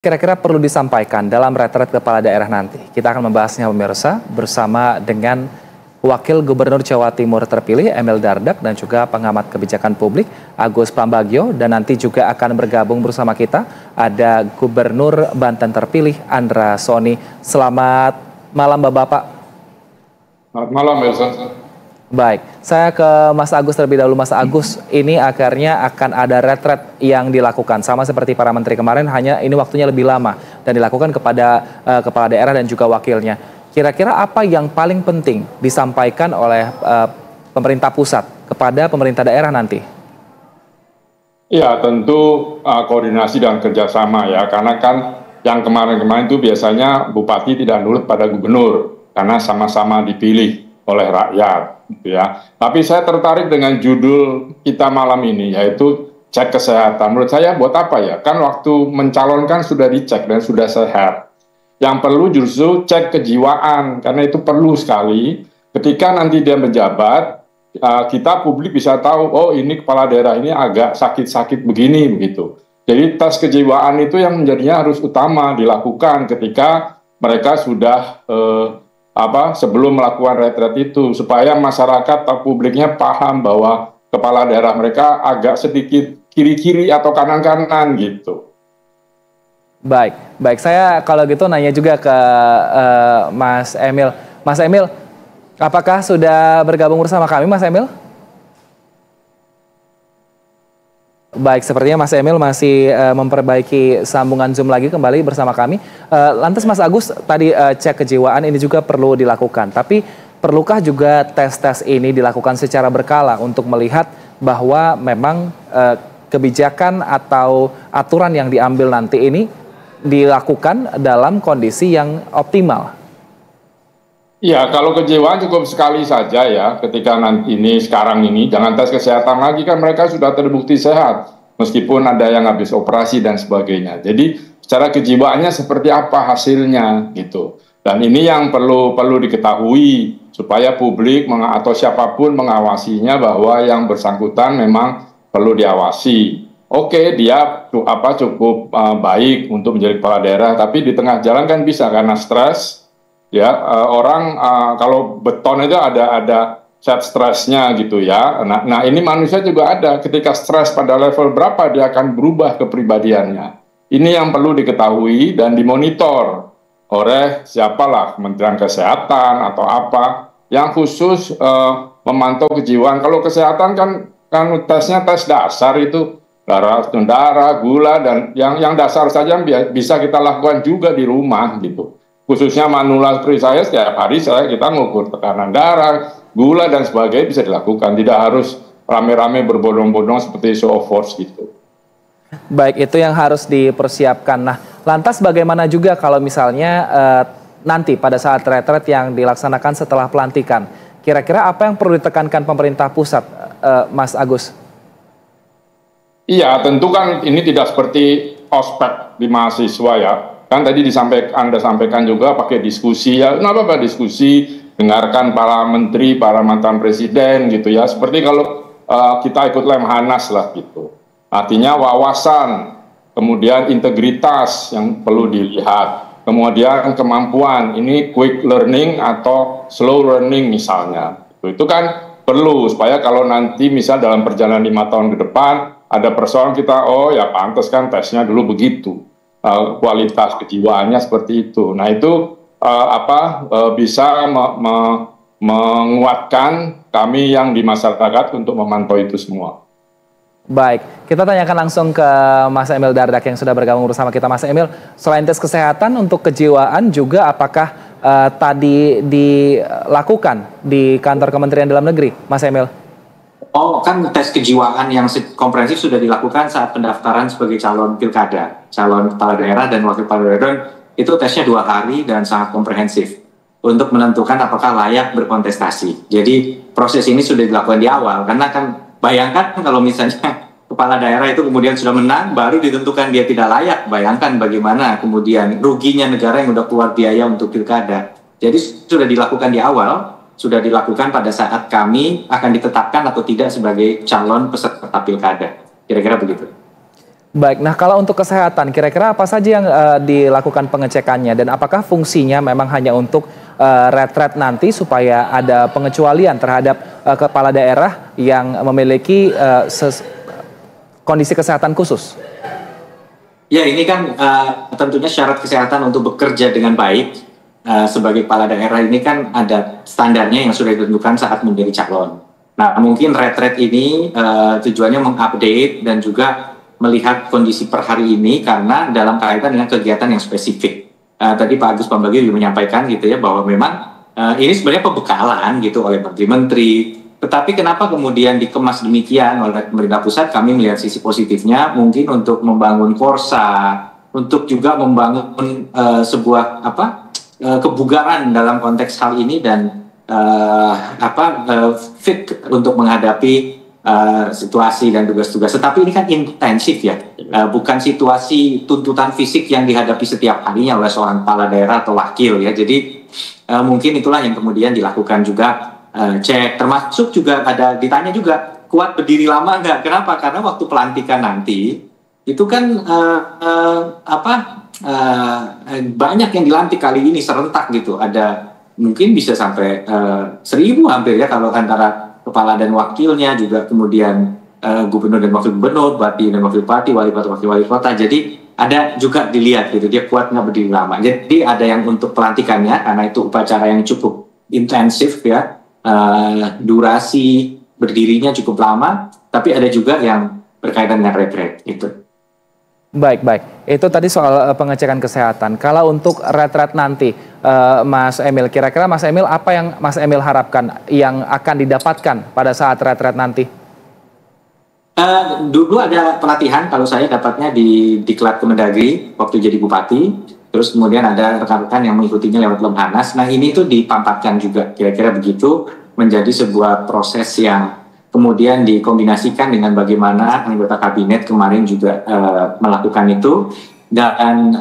Kira-kira perlu disampaikan dalam retret kepala daerah nanti. Kita akan membahasnya pemirsa bersama dengan Wakil Gubernur Jawa Timur terpilih Emil Dardak dan juga pengamat kebijakan publik Agus Pambagio, dan nanti juga akan bergabung bersama kita ada Gubernur Banten terpilih Andra Soni. Selamat malam Bapak-Bapak. Selamat malam Elsa. Baik, saya ke Mas Agus terlebih dahulu. Mas Agus, ini akhirnya akan ada retret yang dilakukan sama seperti para menteri kemarin, hanya ini waktunya lebih lama dan dilakukan kepada kepala daerah dan juga wakilnya. Kira-kira apa yang paling penting disampaikan oleh pemerintah pusat kepada pemerintah daerah nanti? Ya, tentu koordinasi dan kerjasama ya, karena kan yang kemarin-kemarin itu biasanya bupati tidak nurut pada gubernur karena sama-sama dipilih oleh rakyat, gitu ya. Tapi saya tertarik dengan judul kita malam ini, yaitu cek kesehatan. Menurut saya buat apa ya? Kan waktu mencalonkan sudah dicek dan sudah sehat. Yang perlu justru cek kejiwaan, karena itu perlu sekali. Ketika nanti dia menjabat, kita publik bisa tahu, oh ini kepala daerah ini agak sakit-sakit begini, begitu. Jadi tes kejiwaan itu yang menjadinya harus utama dilakukan ketika mereka sudah sebelum melakukan retret itu, supaya masyarakat atau publiknya paham bahwa kepala daerah mereka agak sedikit kiri-kiri atau kanan-kanan gitu. Baik, saya kalau gitu nanya juga ke Mas Emil. Mas Emil, apakah sudah bergabung bersama kami, Mas Emil? Baik, sepertinya Mas Emil masih memperbaiki sambungan Zoom lagi kembali bersama kami. Lantas Mas Agus, tadi cek kejiwaan ini juga perlu dilakukan. Tapi perlukah juga tes-tes ini dilakukan secara berkala untuk melihat bahwa memang kebijakan atau aturan yang diambil nanti ini dilakukan dalam kondisi yang optimal? Ya, kalau kejiwaan cukup sekali saja ya, ketika nanti ini, sekarang ini, jangan tes kesehatan lagi, kan mereka sudah terbukti sehat, meskipun ada yang habis operasi dan sebagainya. Jadi, secara kejiwaannya seperti apa hasilnya, gitu. Dan ini yang perlu diketahui, supaya publik atau siapapun mengawasinya bahwa yang bersangkutan memang perlu diawasi. Oke, dia cukup baik untuk menjadi kepala daerah, tapi di tengah jalan kan bisa karena stres. Ya, orang kalau beton itu ada set stresnya gitu ya. Nah ini manusia juga ada, ketika stres pada level berapa dia akan berubah kepribadiannya. Ini yang perlu diketahui dan dimonitor oleh siapalah, Kementerian Kesehatan atau apa yang khusus memantau kejiwaan. Kalau kesehatan kan tesnya tes dasar itu darah, gula, dan yang dasar saja bisa kita lakukan juga di rumah gitu. Khususnya manula seperti saya, setiap hari kita mengukur tekanan darah, gula, dan sebagainya bisa dilakukan. Tidak harus rame-rame berbondong-bondong seperti show of force gitu. Baik, itu yang harus dipersiapkan. Nah, lantas bagaimana juga kalau misalnya nanti pada saat retret yang dilaksanakan setelah pelantikan, kira-kira apa yang perlu ditekankan pemerintah pusat, Mas Agus? Iya, tentu kan ini tidak seperti ospek di mahasiswa ya. Kan tadi Anda sampaikan juga pakai diskusi ya. Kenapa diskusi, dengarkan para menteri, para mantan presiden gitu ya. Seperti kalau kita ikut Lemhanas lah gitu. Artinya wawasan, kemudian integritas yang perlu dilihat. Kemudian kemampuan, ini quick learning atau slow learning misalnya. Itu kan perlu supaya kalau nanti misal dalam perjalanan 5 tahun ke depan ada persoalan kita, oh ya pantas kan tesnya dulu begitu. Kualitas kejiwaannya seperti itu. Nah itu bisa menguatkan kami yang di masyarakat untuk memantau itu semua. Baik, kita tanyakan langsung ke Mas Emil Dardak yang sudah bergabung bersama kita. Mas Emil, selain tes kesehatan untuk kejiwaan juga apakah tadi dilakukan di kantor Kementerian Dalam Negeri, Mas Emil? Oh, kan tes kejiwaan yang komprehensif sudah dilakukan saat pendaftaran sebagai calon pilkada, calon kepala daerah dan wakil kepala daerah. Itu tesnya 2 hari dan sangat komprehensif untuk menentukan apakah layak berkontestasi. Jadi proses ini sudah dilakukan di awal, karena kan bayangkan kalau misalnya kepala daerah itu kemudian sudah menang, baru ditentukan dia tidak layak. Bayangkan bagaimana kemudian ruginya negara yang sudah keluar biaya untuk pilkada. Jadi sudah dilakukan di awal. Sudah dilakukan pada saat kami akan ditetapkan atau tidak sebagai calon peserta pilkada. Kira-kira begitu. Baik, nah kalau untuk kesehatan, kira-kira apa saja yang dilakukan pengecekannya dan apakah fungsinya memang hanya untuk retret nanti supaya ada pengecualian terhadap kepala daerah yang memiliki kondisi kesehatan khusus? Ya, ini kan tentunya syarat kesehatan untuk bekerja dengan baik sebagai kepala daerah ini kan ada standarnya yang sudah ditentukan saat menjadi calon. Nah, mungkin retret ini tujuannya mengupdate dan juga melihat kondisi per hari ini karena dalam kaitan dengan kegiatan yang spesifik. Tadi Pak Agus Pambagio juga menyampaikan gitu ya bahwa memang ini sebenarnya pembekalan gitu oleh menteri-menteri. Tetapi kenapa kemudian dikemas demikian oleh pemerintah pusat? Kami melihat sisi positifnya mungkin untuk membangun korsa, untuk juga membangun sebuah kebugaran dalam konteks hal ini dan fit untuk menghadapi situasi dan tugas-tugas. Tetapi ini kan intensif ya, bukan situasi tuntutan fisik yang dihadapi setiap harinya oleh seorang kepala daerah atau wakil ya. Jadi mungkin itulah yang kemudian dilakukan juga cek, termasuk juga ada ditanya juga kuat berdiri lama nggak? Kenapa? Karena waktu pelantikan nanti itu kan banyak yang dilantik kali ini serentak gitu. Ada mungkin bisa sampai 1.000 hampir ya kalau antara kepala dan wakilnya, juga kemudian gubernur dan wakil gubernur, bupati dan wakil bupati, wali kota wakil wali kota. Jadi ada juga dilihat gitu dia kuat nggak berdiri lama. Jadi ada yang untuk pelantikannya karena itu upacara yang cukup intensif ya, durasi berdirinya cukup lama. Tapi ada juga yang berkaitan dengan retret gitu. Baik. Itu tadi soal pengecekan kesehatan. Kalau untuk retret nanti, Mas Emil, kira-kira Mas Emil apa yang Mas Emil harapkan yang akan didapatkan pada saat retret nanti? Dulu ada pelatihan, kalau saya dapatnya di Diklat Kemendagri waktu jadi bupati. Terus kemudian ada rekan-rekan yang mengikutinya lewat Lemhanas. Nah ini tuh dipampatkan juga, kira-kira begitu, menjadi sebuah proses yang kemudian dikombinasikan dengan bagaimana anggota kabinet kemarin juga melakukan itu. Dan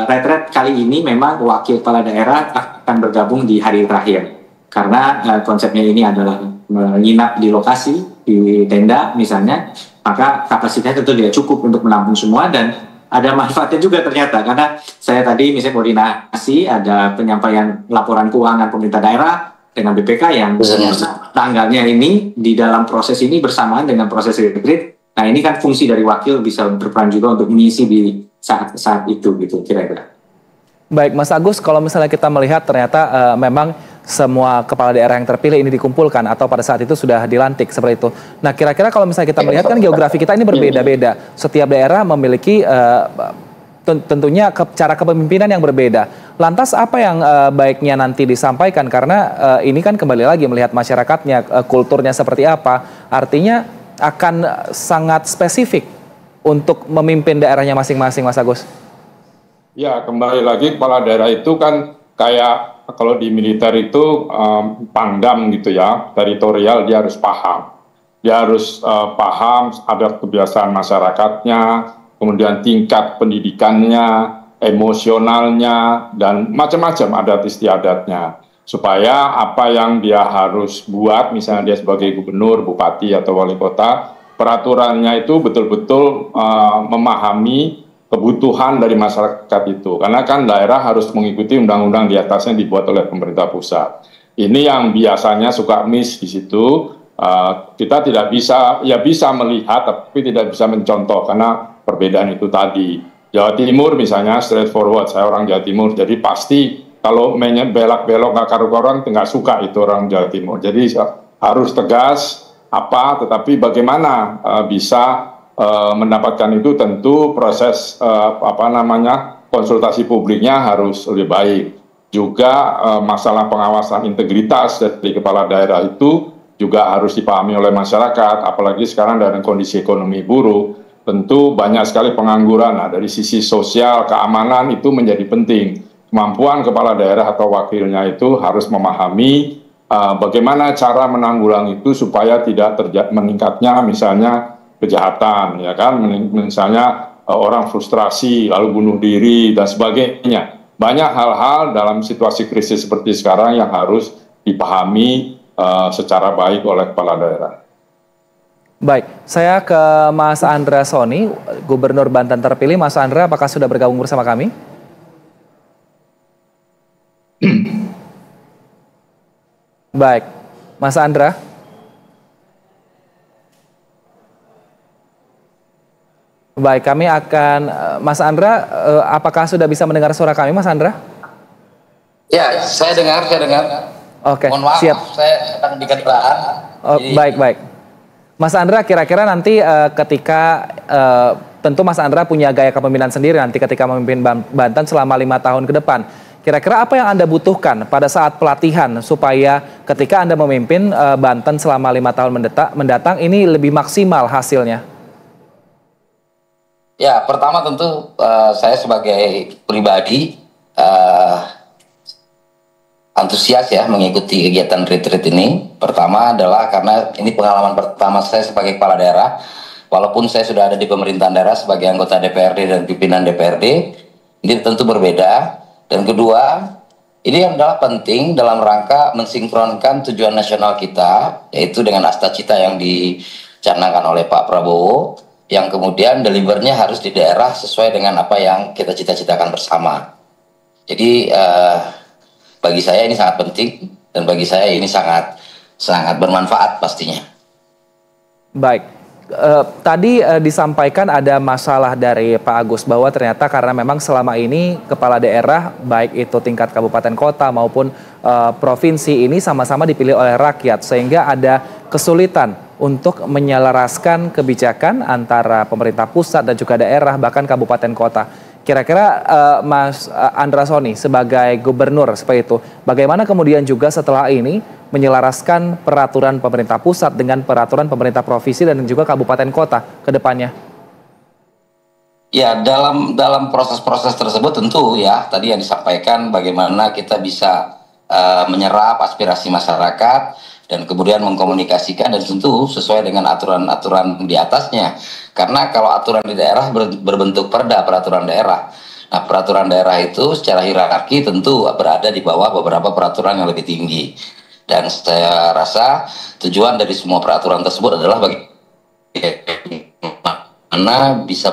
retret kali ini memang wakil kepala daerah akan bergabung di hari terakhir. Karena konsepnya ini adalah menginap di lokasi, di tenda misalnya, maka kapasitasnya tentu dia cukup untuk menampung semua dan ada manfaatnya juga ternyata. Karena saya tadi misalnya koordinasi, ada penyampaian laporan keuangan pemerintah daerah dengan BPK yang tanggalnya ini di dalam proses ini bersamaan dengan proses retret. Nah ini kan fungsi dari wakil bisa berperan juga untuk mengisi di saat itu gitu kira-kira. Baik Mas Agus, kalau misalnya kita melihat ternyata memang semua kepala daerah yang terpilih ini dikumpulkan atau pada saat itu sudah dilantik seperti itu. Nah kira-kira kalau misalnya kita melihat kan geografi kita ini berbeda-beda. Setiap daerah memiliki tentunya cara kepemimpinan yang berbeda. Lantas apa yang baiknya nanti disampaikan? Karena ini kan kembali lagi melihat masyarakatnya, kulturnya seperti apa. Artinya akan sangat spesifik untuk memimpin daerahnya masing-masing, Mas Agus. Ya, kembali lagi kepala daerah itu kan kayak kalau di militer itu Pangdam gitu ya, teritorial dia harus paham. Dia harus paham ada kebiasaan masyarakatnya, kemudian tingkat pendidikannya, emosionalnya, dan macam-macam adat istiadatnya. Supaya apa yang dia harus buat, misalnya dia sebagai gubernur, bupati, atau wali kota, peraturannya itu betul-betul memahami kebutuhan dari masyarakat itu. Karena kan daerah harus mengikuti undang-undang di atasnya dibuat oleh pemerintah pusat. Ini yang biasanya suka miss di situ. Kita tidak bisa, ya bisa melihat, tapi tidak bisa mencontoh karena perbedaan itu tadi. Jawa Timur misalnya straightforward, saya orang Jawa Timur, jadi pasti kalau belak-belok nggak karu-karuan, nggak suka itu orang Jawa Timur. Jadi harus tegas, tetapi bagaimana bisa mendapatkan itu tentu proses konsultasi publiknya harus lebih baik. Juga masalah pengawasan integritas dari kepala daerah itu juga harus dipahami oleh masyarakat, apalagi sekarang dalam kondisi ekonomi buruk, tentu banyak sekali pengangguran. Nah, dari sisi sosial, keamanan itu menjadi penting. Kemampuan kepala daerah atau wakilnya itu harus memahami bagaimana cara menanggulangi itu supaya tidak meningkatnya misalnya kejahatan, ya kan, misalnya orang frustrasi lalu bunuh diri dan sebagainya. Banyak hal-hal dalam situasi krisis seperti sekarang yang harus dipahami secara baik oleh kepala daerah. Baik, saya ke Mas Andra Soni, Gubernur Banten terpilih. Mas Andra, apakah sudah bergabung bersama kami? Baik, Mas Andra. Baik, kami akan, Mas Andra, apakah sudah bisa mendengar suara kami, Mas Andra? Ya, saya dengar. Oke, Mohon maaf, siap. saya sedang di kendaraan. Oh, baik. Mas Andra, kira-kira nanti ketika tentu Mas Andra punya gaya kepemimpinan sendiri nanti ketika memimpin Banten selama 5 tahun ke depan. Kira-kira apa yang Anda butuhkan pada saat pelatihan supaya ketika Anda memimpin Banten selama 5 tahun mendatang ini lebih maksimal hasilnya? Ya, pertama tentu saya sebagai pribadi antusias ya mengikuti kegiatan retreat ini. Pertama adalah karena ini pengalaman pertama saya sebagai kepala daerah. Walaupun saya sudah ada di pemerintahan daerah sebagai anggota DPRD dan pimpinan DPRD, ini tentu berbeda. Dan kedua, ini adalah penting dalam rangka mensinkronkan tujuan nasional kita, yaitu dengan asta cita yang dicanangkan oleh Pak Prabowo, yang kemudian delivernya harus di daerah sesuai dengan apa yang kita cita-citakan bersama. Jadi bagi saya ini sangat penting dan bagi saya ini sangat bermanfaat pastinya. Baik, tadi disampaikan ada masalah dari Pak Agus bahwa ternyata karena memang selama ini kepala daerah baik itu tingkat kabupaten kota maupun provinsi ini sama-sama dipilih oleh rakyat sehingga ada kesulitan untuk menyelaraskan kebijakan antara pemerintah pusat dan juga daerah bahkan kabupaten kota. Kira-kira Mas Andra Soni sebagai gubernur seperti itu, bagaimana kemudian juga setelah ini menyelaraskan peraturan pemerintah pusat dengan peraturan pemerintah provinsi dan juga kabupaten kota ke depannya? Ya, dalam proses-proses tersebut tentu ya tadi yang disampaikan bagaimana kita bisa menyerap aspirasi masyarakat dan kemudian mengkomunikasikan dan tentu sesuai dengan aturan-aturan di atasnya. Karena kalau aturan di daerah berbentuk peraturan daerah. Nah, peraturan daerah itu secara hierarki tentu berada di bawah beberapa peraturan yang lebih tinggi. Dan saya rasa tujuan dari semua peraturan tersebut adalah bagaimana bisa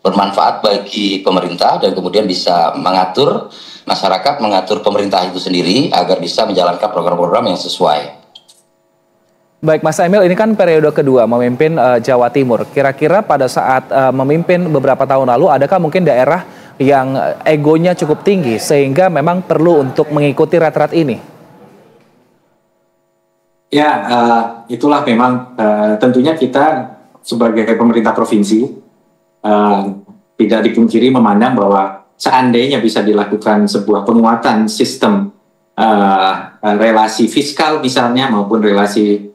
bermanfaat bagi pemerintah dan kemudian bisa mengatur masyarakat, mengatur pemerintah itu sendiri agar bisa menjalankan program-program yang sesuai. Baik Mas Emil, ini kan periode kedua memimpin Jawa Timur. Kira-kira pada saat memimpin beberapa tahun lalu, adakah mungkin daerah yang egonya cukup tinggi sehingga memang perlu untuk mengikuti retret ini? Ya, itulah memang tentunya kita sebagai pemerintah provinsi tidak dipungkiri memandang bahwa seandainya bisa dilakukan sebuah penguatan sistem relasi fiskal misalnya maupun relasi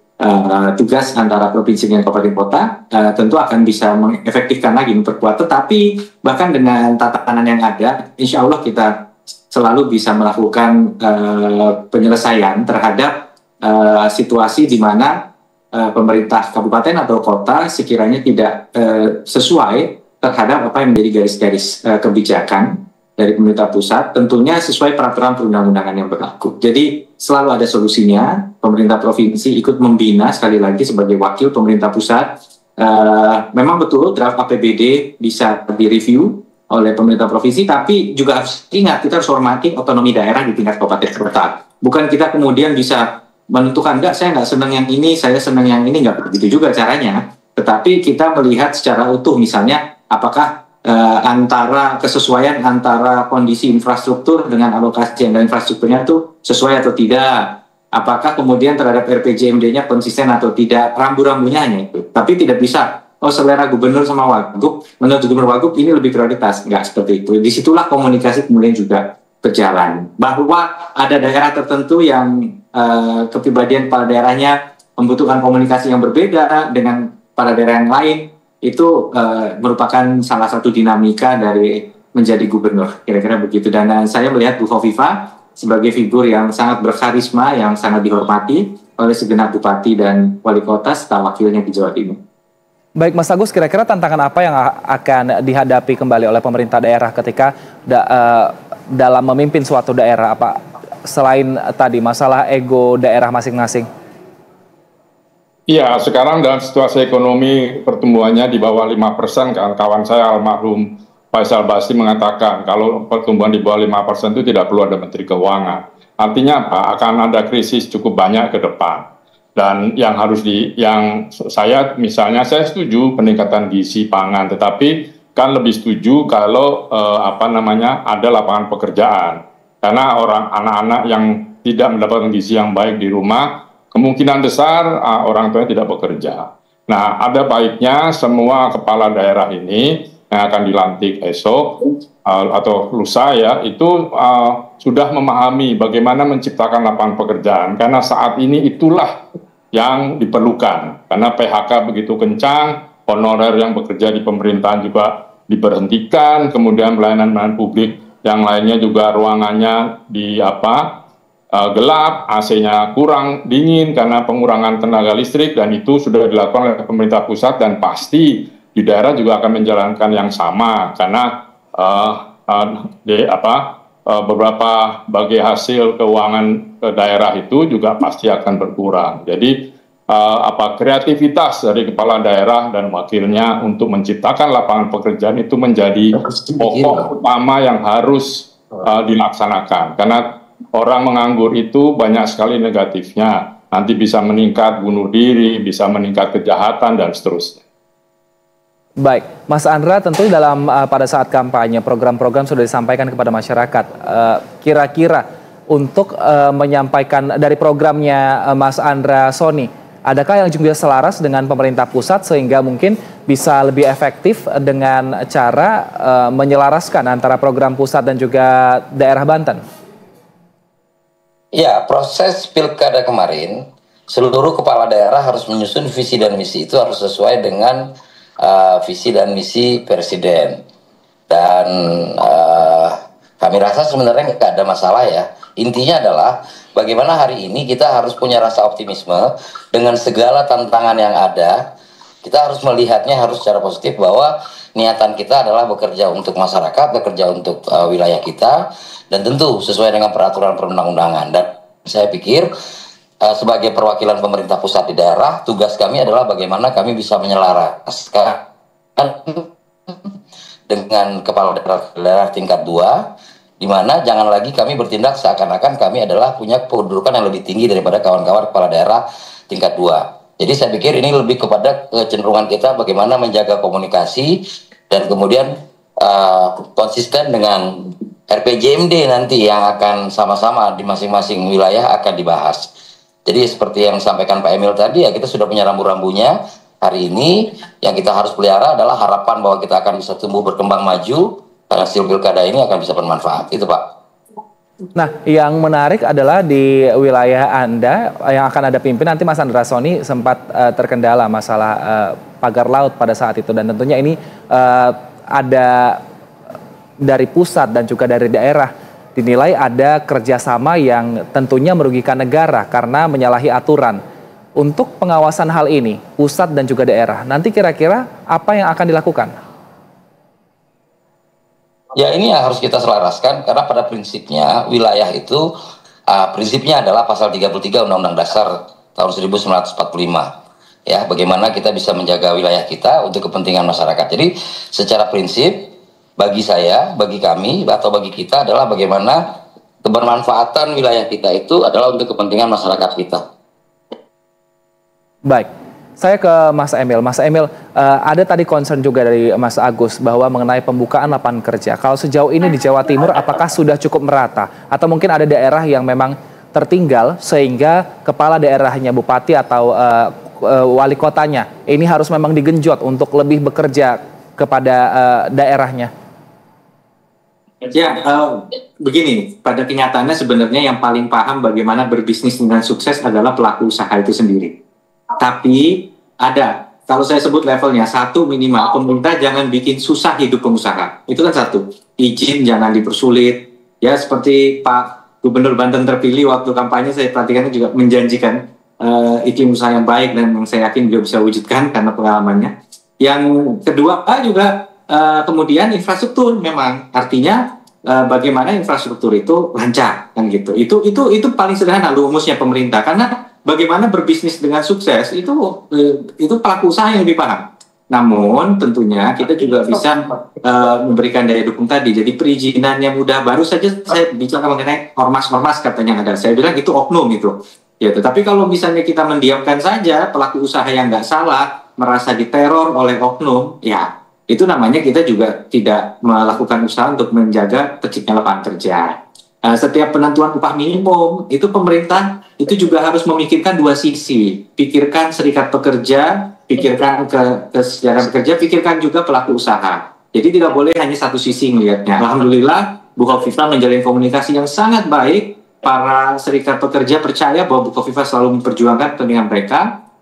tugas antara provinsi dan kabupaten kota tentu akan bisa mengefektifkan lagi, memperkuat. Tetapi bahkan dengan tatanan yang ada, insya Allah kita selalu bisa melakukan penyelesaian terhadap situasi di mana pemerintah kabupaten atau kota sekiranya tidak sesuai terhadap apa yang menjadi garis-garis kebijakan dari pemerintah pusat, tentunya sesuai peraturan perundang-undangan yang berlaku. Jadi selalu ada solusinya. Pemerintah provinsi ikut membina sekali lagi sebagai wakil pemerintah pusat. Memang betul draft APBD bisa direview oleh pemerintah provinsi, tapi juga harus ingat kita harus hormati otonomi daerah di tingkat kabupaten kota. Bukan kita kemudian bisa menentukan enggak, saya nggak senang yang ini, saya senang yang ini, nggak begitu juga caranya. Tetapi kita melihat secara utuh misalnya apakah antara kesesuaian antara kondisi infrastruktur dengan alokasi anggaran infrastrukturnya itu sesuai atau tidak. Apakah kemudian terhadap RPJMD-nya konsisten atau tidak, rambu-rambunya hanya itu. Tapi tidak bisa, selera gubernur sama wagub, menurut gubernur wagub ini lebih prioritas. Enggak seperti itu. Disitulah komunikasi kemudian juga berjalan. Bahwa ada daerah tertentu yang kepribadian kepala daerahnya membutuhkan komunikasi yang berbeda dengan kepala daerah yang lain, itu merupakan salah satu dinamika dari menjadi gubernur, kira-kira begitu. Dan saya melihat Bu Khofifa sebagai figur yang sangat berkarisma, yang sangat dihormati oleh segenap bupati dan wali kota serta wakilnya di Jawa Timur. Baik Mas Agus, kira-kira tantangan apa yang akan dihadapi kembali oleh pemerintah daerah ketika dalam memimpin suatu daerah, apa selain tadi masalah ego daerah masing-masing? Iya, sekarang dalam situasi ekonomi pertumbuhannya di bawah 5%, kan kawan saya almarhum Faisal Basri mengatakan kalau pertumbuhan di bawah 5% itu tidak perlu ada Menteri Keuangan. Artinya apa? Akan ada krisis cukup banyak ke depan. Dan yang harus yang saya misalnya saya setuju peningkatan gizi pangan, tetapi kan lebih setuju kalau ada lapangan pekerjaan. Karena anak-anak yang tidak mendapatkan gizi yang baik di rumah, kemungkinan besar orang tuanya tidak bekerja. Nah, ada baiknya semua kepala daerah ini yang akan dilantik esok atau lusa ya, itu sudah memahami bagaimana menciptakan lapangan pekerjaan. Karena saat ini itulah yang diperlukan. Karena PHK begitu kencang, honorer yang bekerja di pemerintahan juga diberhentikan, kemudian pelayanan publik yang lainnya juga ruangannya gelap, AC-nya kurang dingin karena pengurangan tenaga listrik, dan itu sudah dilakukan oleh pemerintah pusat dan pasti di daerah juga akan menjalankan yang sama karena beberapa bagi hasil keuangan daerah itu juga pasti akan berkurang. Jadi kreativitas dari kepala daerah dan wakilnya untuk menciptakan lapangan pekerjaan itu menjadi pokok utama yang harus dilaksanakan karena orang menganggur itu banyak sekali negatifnya. Nanti bisa meningkat bunuh diri, bisa meningkat kejahatan, dan seterusnya. Baik, Mas Andra, tentu dalam pada saat kampanye program-program sudah disampaikan kepada masyarakat. Kira-kira untuk menyampaikan dari programnya Mas Andra Soni, adakah yang juga selaras dengan pemerintah pusat sehingga mungkin bisa lebih efektif dengan cara menyelaraskan antara program pusat dan juga daerah Banten? Ya, proses pilkada kemarin, seluruh kepala daerah harus menyusun visi dan misi, itu harus sesuai dengan visi dan misi presiden. Dan kami rasa sebenarnya nggak ada masalah ya. Intinya adalah bagaimana hari ini kita harus punya rasa optimisme dengan segala tantangan yang ada. Kita harus melihatnya harus secara positif bahwa niatan kita adalah bekerja untuk masyarakat, bekerja untuk wilayah kita, dan tentu sesuai dengan peraturan perundang-undangan. Dan saya pikir sebagai perwakilan pemerintah pusat di daerah, tugas kami adalah bagaimana kami bisa menyelaraskan dengan kepala daerah tingkat 2, di mana jangan lagi kami bertindak seakan-akan kami adalah punya kedudukan yang lebih tinggi daripada kawan-kawan kepala daerah tingkat 2. Jadi saya pikir ini lebih kepada kecenderungan kita bagaimana menjaga komunikasi dan kemudian konsisten dengan RPJMD nanti yang akan sama-sama di masing-masing wilayah akan dibahas. Jadi seperti yang disampaikan Pak Emil tadi ya, kita sudah punya rambu-rambunya. Hari ini yang kita harus pelihara adalah harapan bahwa kita akan bisa tumbuh berkembang maju karena hasil pilkada ini akan bisa bermanfaat. Itu Pak. Nah, yang menarik adalah di wilayah Anda yang akan ada pimpin nanti Mas Andra Soni sempat terkendala masalah pagar laut pada saat itu, dan tentunya ini ada dari pusat dan juga dari daerah dinilai ada kerjasama yang tentunya merugikan negara karena menyalahi aturan. Untuk pengawasan hal ini, pusat dan juga daerah, nanti kira-kira apa yang akan dilakukan? Ya, ini yang harus kita selaraskan karena pada prinsipnya wilayah itu prinsipnya adalah pasal 33 Undang-Undang Dasar tahun 1945. Ya, bagaimana kita bisa menjaga wilayah kita untuk kepentingan masyarakat. Jadi secara prinsip bagi saya, bagi kami atau bagi kita adalah bagaimana kebermanfaatan wilayah kita itu adalah untuk kepentingan masyarakat kita. Baik. Saya ke Mas Emil. Mas Emil, ada tadi concern juga dari Mas Agus bahwa mengenai pembukaan lapangan kerja. Kalau sejauh ini di Jawa Timur, apakah sudah cukup merata? Atau mungkin ada daerah yang memang tertinggal sehingga kepala daerahnya, bupati atau wali kotanya, ini harus memang digenjot untuk lebih bekerja kepada daerahnya? Ya, begini, pada kenyataannya sebenarnya yang paling paham bagaimana berbisnis dengan sukses adalah pelaku usaha itu sendiri. Tapi ada, kalau saya sebut levelnya, satu minimal, pemerintah jangan bikin susah hidup pengusaha. Itu kan satu. Izin jangan dipersulit. Ya, seperti Pak Gubernur Banten terpilih waktu kampanye, saya perhatikan juga menjanjikan iklim usaha yang baik dan yang saya yakin juga bisa wujudkan karena pengalamannya. Yang kedua juga kemudian infrastruktur memang. Artinya bagaimana infrastruktur itu lancar kan gitu. Itu paling sederhana rumusnya pemerintah, karena bagaimana berbisnis dengan sukses itu pelaku usaha yang lebih paham. Namun tentunya kita juga bisa memberikan daya dukung tadi. Jadi perizinan yang mudah, baru saja saya bicara mengenai ormas-ormas katanya ada. Saya bilang itu oknum itu. Ya, tetapi kalau misalnya kita mendiamkan saja pelaku usaha yang nggak salah, merasa diteror oleh oknum, ya itu namanya kita juga tidak melakukan usaha untuk menjaga terciptanya lapangan kerja. Setiap penentuan upah minimum, itu pemerintah itu juga harus memikirkan dua sisi. Pikirkan serikat pekerja, pikirkan kesejahteraan pekerja, pikirkan juga pelaku usaha. Jadi tidak boleh hanya satu sisi melihatnya. Alhamdulillah, Bu Khofifah menjalin komunikasi yang sangat baik. Para serikat pekerja percaya bahwa Bu Khofifah selalu memperjuangkan kepentingan mereka.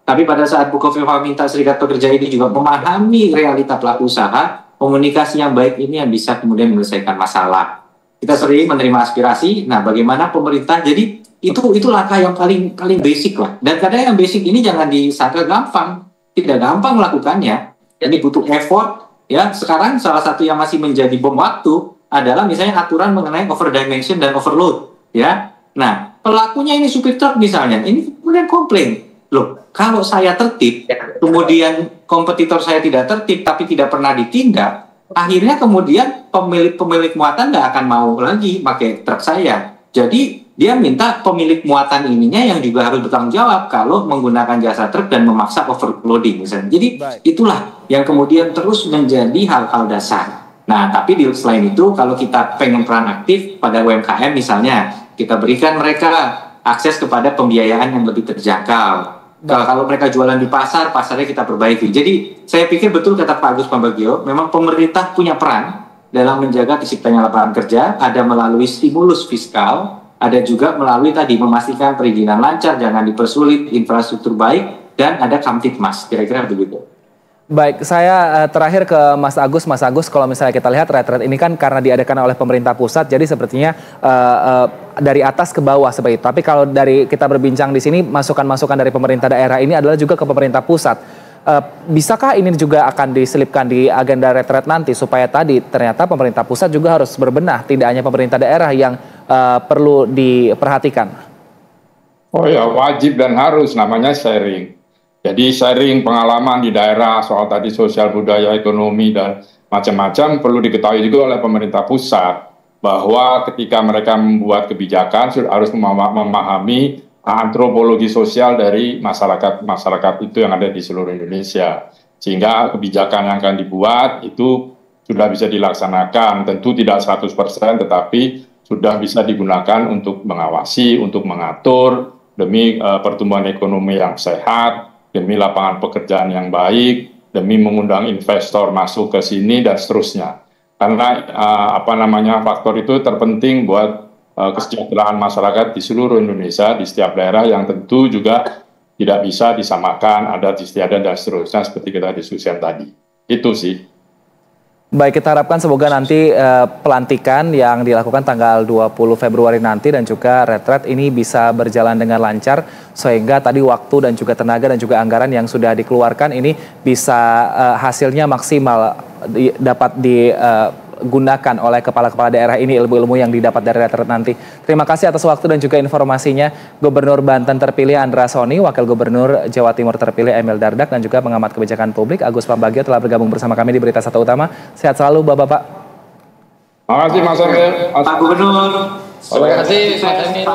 Tapi pada saat Bu Khofifah minta serikat pekerja ini juga memahami realita pelaku usaha, komunikasi yang baik ini yang bisa kemudian menyelesaikan masalah. Kita sering menerima aspirasi. Nah, bagaimana pemerintah? Jadi itu langkah yang paling basic lah. Dan kadang yang basic ini jangan disangka gampang. Tidak gampang melakukannya. Ini butuh effort. Ya, sekarang salah satu yang masih menjadi bom waktu adalah misalnya aturan mengenai overdimension dan overload. Ya, nah pelakunya ini supir truk misalnya. Ini kemudian komplain. Loh, kalau saya tertib, kemudian kompetitor saya tidak tertib, tapi tidak pernah ditindak. Akhirnya kemudian pemilik muatan nggak akan mau lagi pakai truk saya. Jadi dia minta pemilik muatan ininya yang juga harus bertanggung jawab kalau menggunakan jasa truk dan memaksa overloading misalnya. Jadi itulah yang kemudian terus menjadi hal-hal dasar. Nah, tapi selain itu kalau kita pengen peran aktif pada UMKM misalnya, kita berikan mereka akses kepada pembiayaan yang lebih terjangkau. Kalau mereka jualan di pasar, pasarnya kita perbaiki. Jadi saya pikir betul kata Pak Agus Pambagio, memang pemerintah punya peran dalam menjaga terciptanya lapangan kerja, ada melalui stimulus fiskal, ada juga melalui tadi memastikan perizinan lancar, jangan dipersulit, infrastruktur baik, dan ada Kamtipmas, kira-kira begitu. Baik, saya terakhir ke Mas Agus. Mas Agus, kalau misalnya kita lihat retret ini kan karena diadakan oleh pemerintah pusat, jadi sepertinya dari atas ke bawah seperti itu. Tapi kalau dari kita berbincang di sini, masukan-masukan dari pemerintah daerah ini adalah juga ke pemerintah pusat. Bisakah ini juga akan diselipkan di agenda retret nanti supaya tadi ternyata pemerintah pusat juga harus berbenah, tidak hanya pemerintah daerah yang perlu diperhatikan? Oh ya, wajib dan harus, namanya sharing. Jadi sharing pengalaman di daerah soal tadi sosial budaya ekonomi dan macam-macam perlu diketahui juga oleh pemerintah pusat bahwa ketika mereka membuat kebijakan harus memahami antropologi sosial dari masyarakat itu yang ada di seluruh Indonesia, sehingga kebijakan yang akan dibuat itu sudah bisa dilaksanakan, tentu tidak 100% tetapi sudah bisa digunakan untuk mengawasi, untuk mengatur demi pertumbuhan ekonomi yang sehat, demi lapangan pekerjaan yang baik, demi mengundang investor masuk ke sini dan seterusnya. Karena faktor itu terpenting buat kesejahteraan masyarakat di seluruh Indonesia, di setiap daerah yang tentu juga tidak bisa disamakan adat istiadat dan seterusnya seperti kita diskusikan tadi. Itu sih. Baik, kita harapkan semoga nanti pelantikan yang dilakukan tanggal 20 Februari nanti dan juga retret ini bisa berjalan dengan lancar sehingga tadi waktu dan juga tenaga dan juga anggaran yang sudah dikeluarkan ini bisa hasilnya maksimal dapat digunakan oleh kepala-kepala daerah ini, ilmu-ilmu yang didapat dari retret nanti. Terima kasih atas waktu dan juga informasinya Gubernur Banten terpilih Andra Soni, Wakil Gubernur Jawa Timur terpilih Emil Dardak, dan juga pengamat kebijakan publik Agus Pambagio telah bergabung bersama kami di Berita Satu Utama. Sehat selalu Bapak-Bapak. Terima kasih Mas Emil. Pak Gubernur. Terima kasih Mas Emil.